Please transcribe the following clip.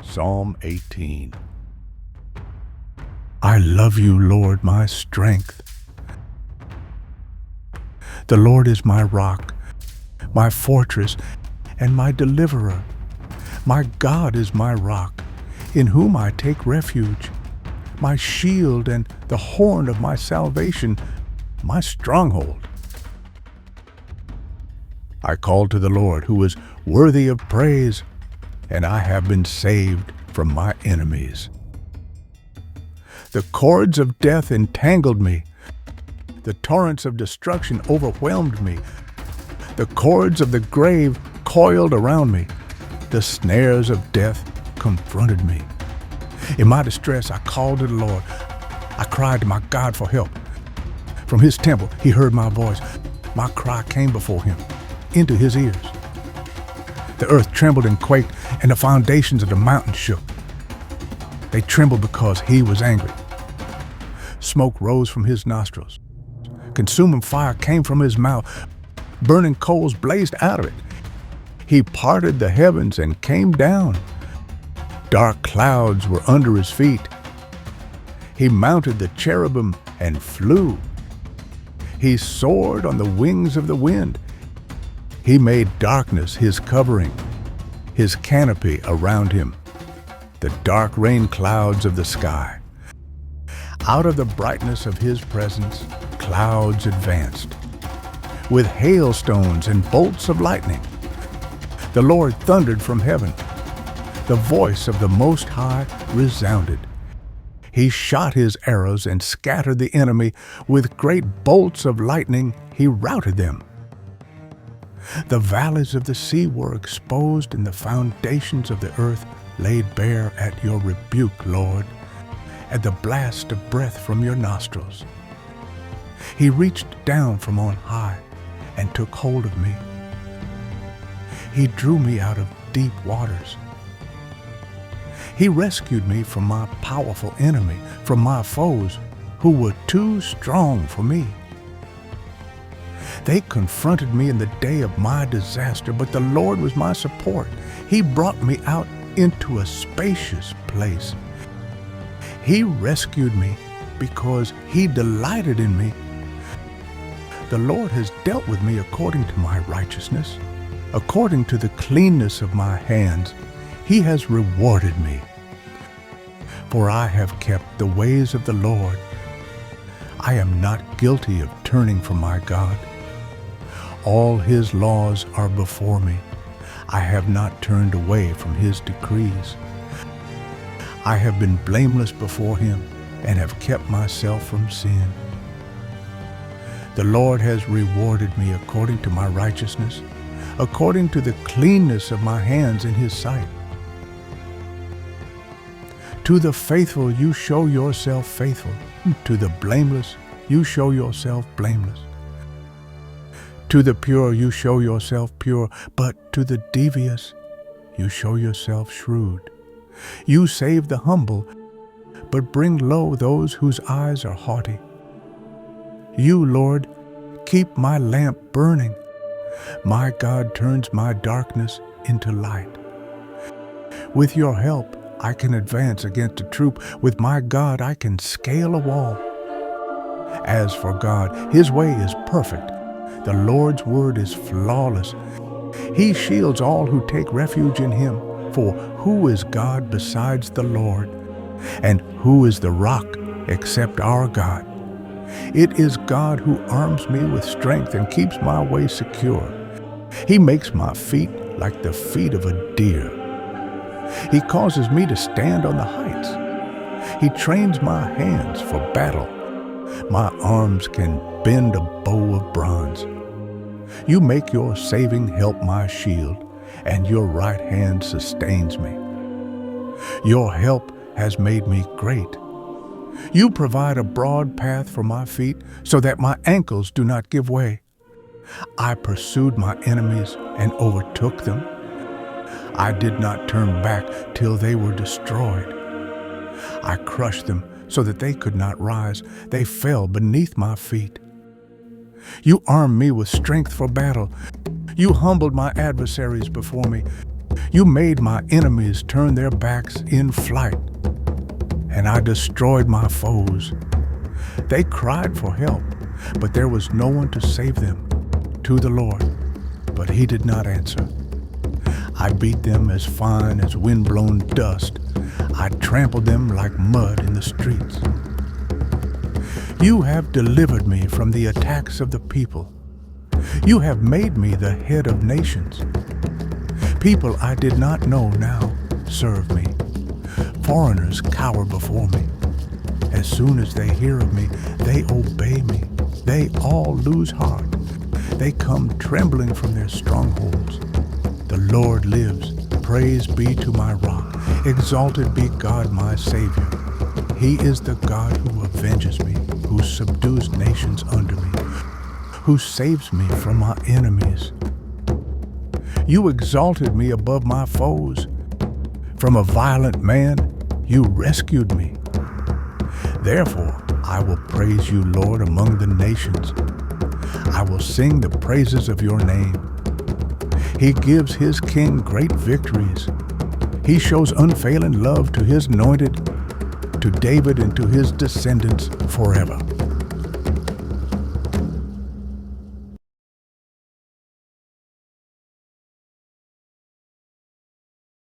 Psalm 18. I love you, Lord, my strength. The Lord is my rock, my fortress, and my deliverer. My God is my rock, in whom I take refuge, my shield and the horn of my salvation, my stronghold. I called to the Lord, who is worthy of praise, and I have been saved from my enemies. The cords of death entangled me. The torrents of destruction overwhelmed me. The cords of the grave coiled around me. The snares of death confronted me. In my distress, I called to the Lord. I cried to my God for help. From his temple, he heard my voice. My cry came before him, into his ears. The earth trembled and quaked, and the foundations of the mountains shook. They trembled because he was angry. Smoke rose from his nostrils. Consuming fire came from his mouth. Burning coals blazed out of it. He parted the heavens and came down. Dark clouds were under his feet. He mounted the cherubim and flew. He soared on the wings of the wind. He made darkness his covering, his canopy around him, the dark rain clouds of the sky. Out of the brightness of his presence, clouds advanced, with hailstones and bolts of lightning. The Lord thundered from heaven. The voice of the Most High resounded. He shot his arrows and scattered the enemy. With great bolts of lightning, he routed them. The valleys of the sea were exposed, and the foundations of the earth laid bare at your rebuke, Lord, at the blast of breath from your nostrils. He reached down from on high and took hold of me. He drew me out of deep waters. He rescued me from my powerful enemy, from my foes who were too strong for me. They confronted me in the day of my disaster, but the Lord was my support. He brought me out into a spacious place. He rescued me because he delighted in me. The Lord has dealt with me according to my righteousness. According to the cleanness of my hands, he has rewarded me. For I have kept the ways of the Lord. I am not guilty of turning from my God. All his laws are before me. I have not turned away from his decrees. I have been blameless before him and have kept myself from sin. The Lord has rewarded me according to my righteousness, according to the cleanness of my hands in his sight. To the faithful you show yourself faithful. To the blameless you show yourself blameless. To the pure you show yourself pure, but to the devious you show yourself shrewd. You save the humble, but bring low those whose eyes are haughty. You, Lord, keep my lamp burning. My God turns my darkness into light. With your help, I can advance against a troop. With my God, I can scale a wall. As for God, his way is perfect. The Lord's word is flawless. He shields all who take refuge in him. For who is God besides the Lord? And who is the rock except our God? It is God who arms me with strength and keeps my way secure. He makes my feet like the feet of a deer. He causes me to stand on the heights. He trains my hands for battle. My arms can bend a bow of bronze. You make your saving help my shield, and your right hand sustains me. Your help has made me great. You provide a broad path for my feet so that my ankles do not give way. I pursued my enemies and overtook them. I did not turn back till they were destroyed. I crushed them so that they could not rise. They fell beneath my feet. You armed me with strength for battle. You humbled my adversaries before me. You made my enemies turn their backs in flight, and I destroyed my foes. They cried for help, but there was no one to save them. To the Lord, but he did not answer. I beat them as fine as wind-blown dust. I trampled them like mud in the streets. You have delivered me from the attacks of the people. You have made me the head of nations. People I did not know now serve me. Foreigners cower before me. As soon as they hear of me, they obey me. They all lose heart. They come trembling from their strongholds. The Lord lives. Praise be to my rock. Exalted be God my Savior. He is the God who avenges me, who subdues nations under me, who saves me from my enemies. You exalted me above my foes. From a violent man, you rescued me. Therefore, I will praise you, Lord, among the nations. I will sing the praises of your name. He gives his king great victories. He shows unfailing love to his anointed, to David and to his descendants forever.